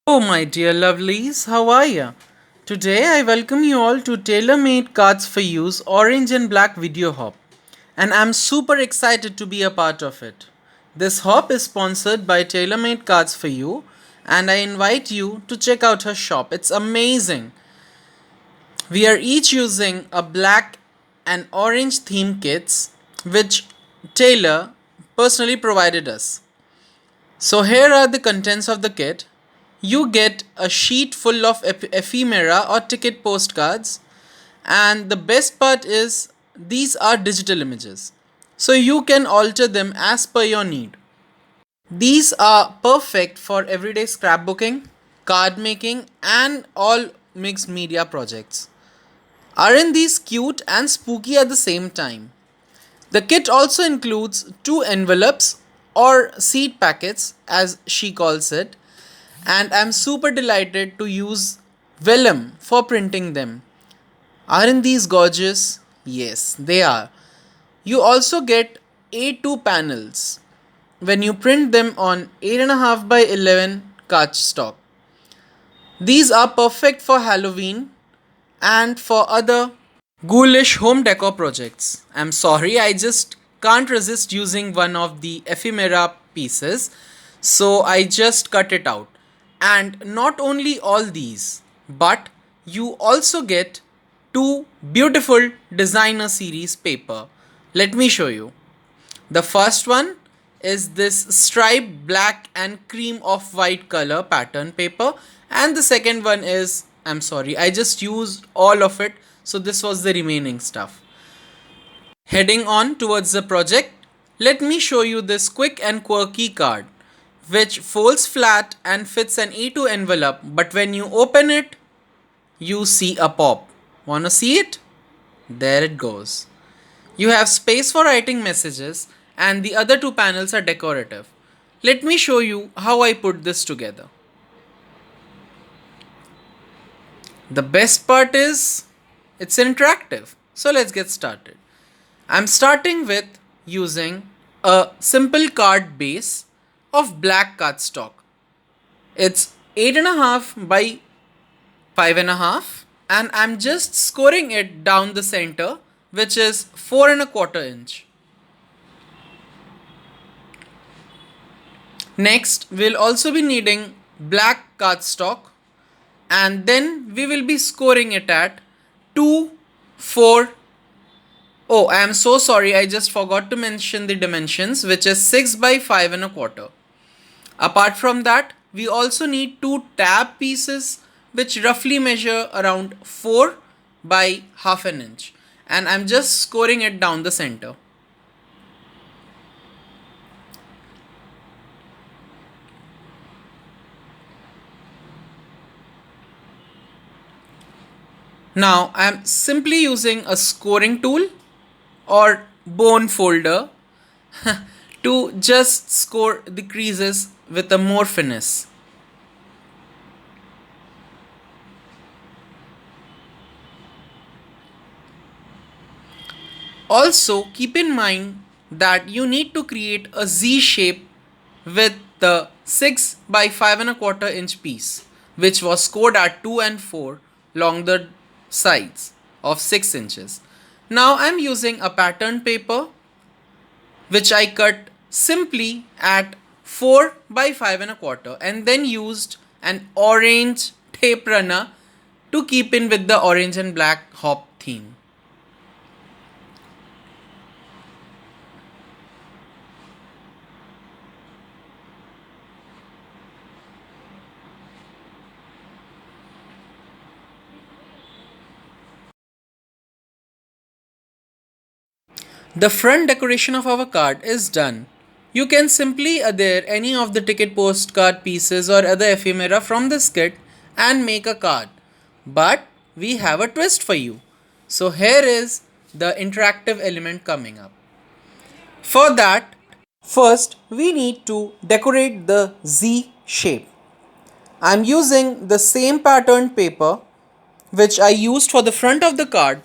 Oh, my dear lovelies, how are ya? Today I welcome you all to Tailor Made Cards for You's Orange and Black video hop, and I'm super excited to be a part of it. This hop is sponsored by Tailor Made Cards for You, and I invite you to check out her shop. It's amazing. We are each using a black and orange theme kits, which Taylor personally provided us. So here are the contents of the kit. You get a sheet full of ephemera or ticket postcards, and the best part is these are digital images. So you can alter them as per your need. These are perfect for everyday scrapbooking, card making, and all mixed media projects. Aren't these cute and spooky at the same time? The kit also includes two envelopes or seed packets, as she calls it, and I'm super delighted to use vellum for printing them. Aren't these gorgeous? Yes, they are. You also get A2 panels when you print them on 8.5 by 11 cardstock. These are perfect for Halloween and for other ghoulish home decor projects. I'm sorry, I just can't resist using one of the ephemera pieces, so I just cut it out. And not only all these, but you also get two beautiful designer series paper. Let me show you. The first one is this striped black and cream of white color pattern paper, and the second one is, I'm sorry, I just used all of it, so this was the remaining stuff. Heading on towards the project, let me show you this quick and quirky card which folds flat and fits an A2 envelope, but when you open it, you see a pop. Wanna see it? There it goes. You have space for writing messages, and the other two panels are decorative. Let me show you how I put this together. The best part is it's interactive. So let's get started. I'm starting with using a simple card base of black cardstock. It's 8.5 by 5.5, and I'm just scoring it down the center, which is 4.25 inch. Next, we'll also be needing black cardstock, and then we will be scoring it at 2, 4. Oh, I am so sorry, I just forgot to mention the dimensions, which is 6 by 5.25. Apart from that, we also need two tab pieces which roughly measure around 4 by half an inch, and I'm just scoring it down the center. Now I'm simply using a scoring tool or bone folder to just score the creases with a more finesse. Also, keep in mind that you need to create a Z shape with the 6 by 5.25 inch piece, which was scored at 2 and 4 along the sides of 6 inches. Now I'm using a pattern paper which I cut simply at 4 by 5.25 and then used an orange tape runner to keep in with the orange and black hop theme. The front decoration of our card is done. You can simply adhere any of the ticket postcard pieces or other ephemera from this kit and make a card. But we have a twist for you. So here is the interactive element coming up. For that, first we need to decorate the Z shape. I'm using the same pattern paper which I used for the front of the card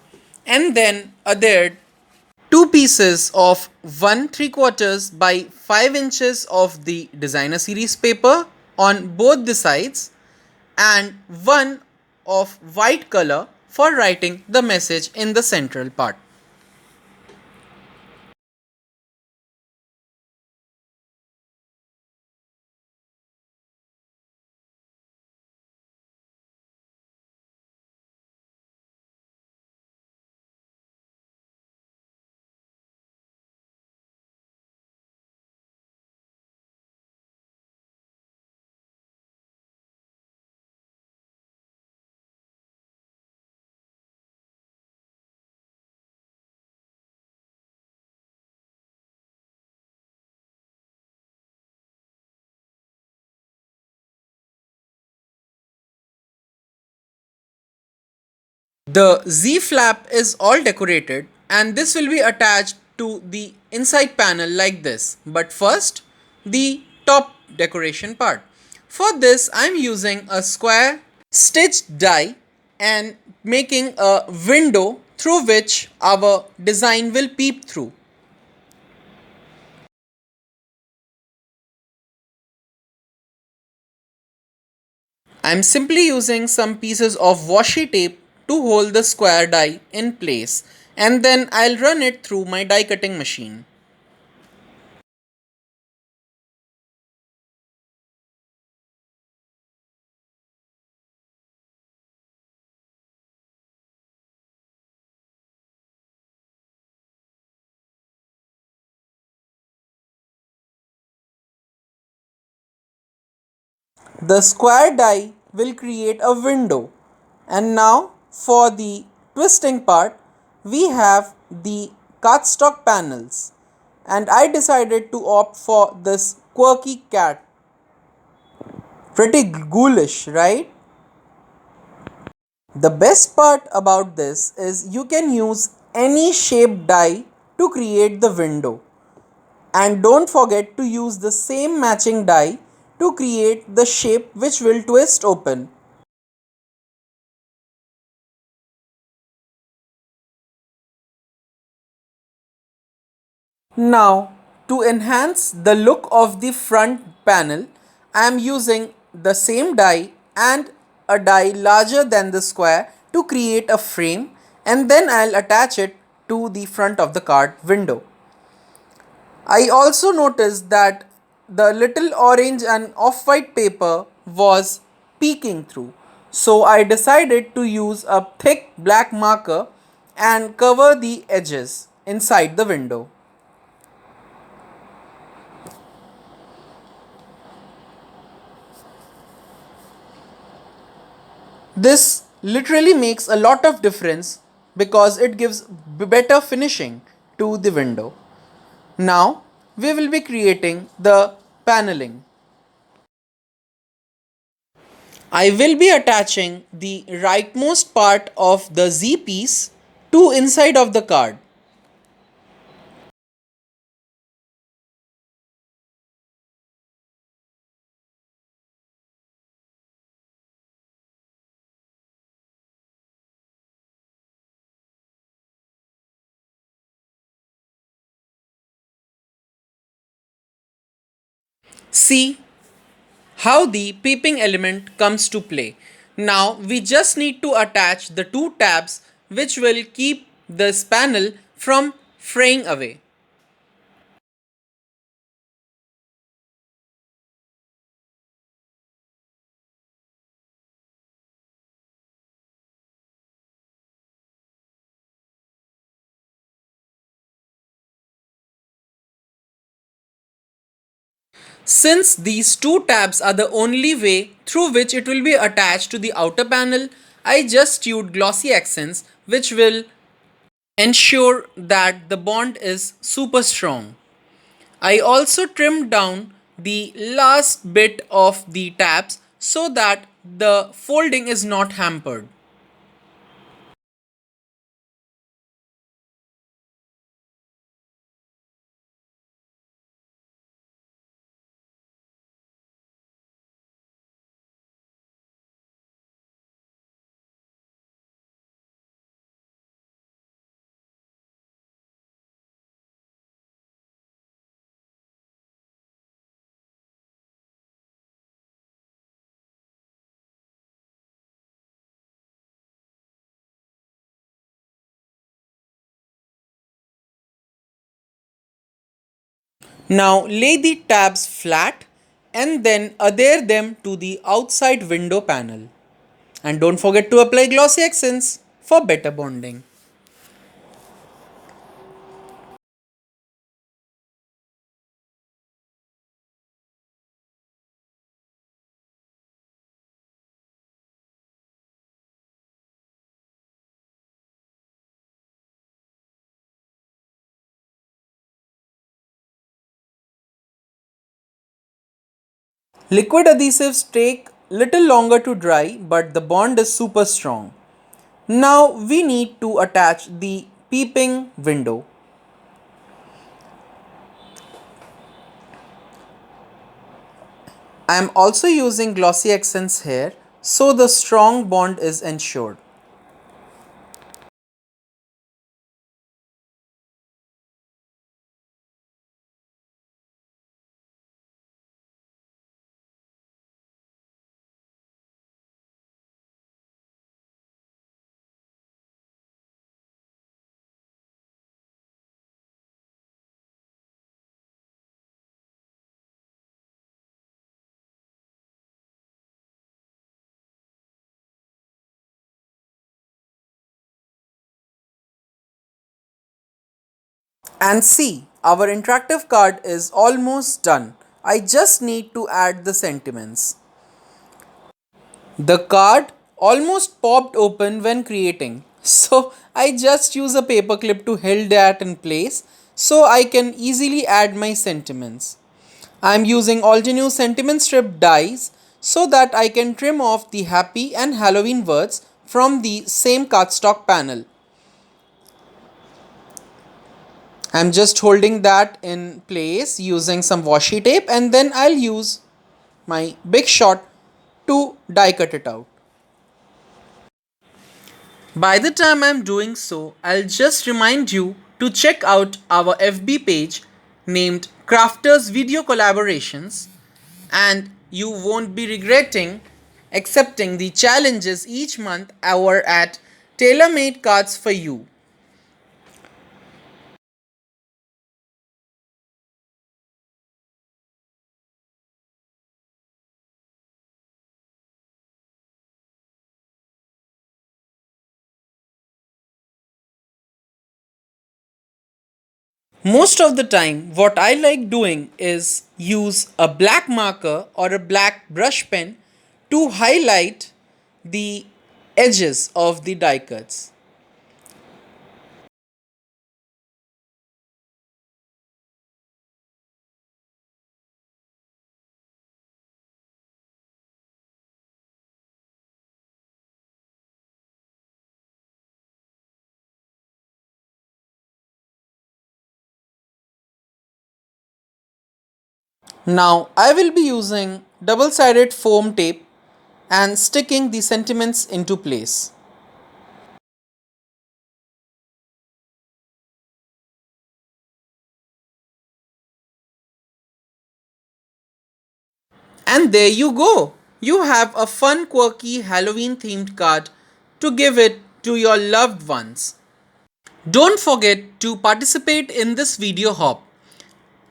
and then adhered two pieces of 1 3/4 by 5 inches of the designer series paper on both the sides, and one of white color for writing the message in the central part. The Z flap is all decorated and this will be attached to the inside panel like this. But first, the top decoration part. For this, I am using a square stitched die and making a window through which our design will peep through. I am simply using some pieces of washi tape to hold the square die in place and then I'll run it through my die cutting machine. The square die will create a window. And now for the twisting part, we have the cardstock panels. And I decided to opt for this quirky cat. Pretty ghoulish, right? The best part about this is you can use any shaped die to create the window. And don't forget to use the same matching die to create the shape which will twist open. Now, to enhance the look of the front panel, I am using the same die and a die larger than the square to create a frame and then I'll attach it to the front of the card window. I also noticed that the little orange and off-white paper was peeking through. So I decided to use a thick black marker and cover the edges inside the window. This literally makes a lot of difference because it gives better finishing to the window. Now we will be creating the paneling. I will be attaching the rightmost part of the Z piece to inside of the card. See how the peeping element comes to play. Now we just need to attach the two tabs which will keep this panel from fraying away. Since these two tabs are the only way through which it will be attached to the outer panel, I just used glossy accents which will ensure that the bond is super strong. I also trimmed down the last bit of the tabs so that the folding is not hampered. Now lay the tabs flat and then adhere them to the outside window panel. And don't forget to apply glossy accents for better bonding. Liquid adhesives take little longer to dry, but the bond is super strong. Now we need to attach the peeping window. I am also using glossy accents here so the strong bond is ensured. And see, our interactive card is almost done. I just need to add the sentiments. The card almost popped open when creating, so I just use a paperclip to hold that in place so I can easily add my sentiments. I am using Altenew sentiment strip dies so that I can trim off the happy and Halloween words from the same cardstock panel. I am just holding that in place using some washi tape and then I'll use my big shot to die cut it out. By the time I'm doing so, I'll just remind you to check out our FB page named Crafters Video Collaborations, and you won't be regretting accepting the challenges each month over at TaylorMade Cards for You. Most of the time, what I like doing is use a black marker or a black brush pen to highlight the edges of the die cuts. Now I will be using double-sided foam tape and sticking the sentiments into place. And there you go! You have a fun, quirky Halloween themed card to give it to your loved ones. Don't forget to participate in this video hop.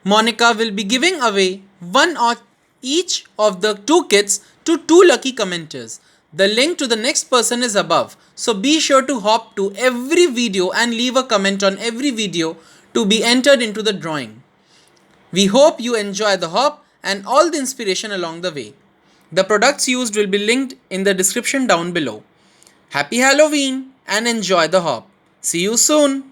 Monica will be giving away one or each of the two kits to two lucky commenters. The link to the next person is above, so be sure to hop to every video and leave a comment on every video to be entered into the drawing. We hope you enjoy the hop and all the inspiration along the way. The products used will be linked in the description down below. Happy Halloween and enjoy the hop. See you soon.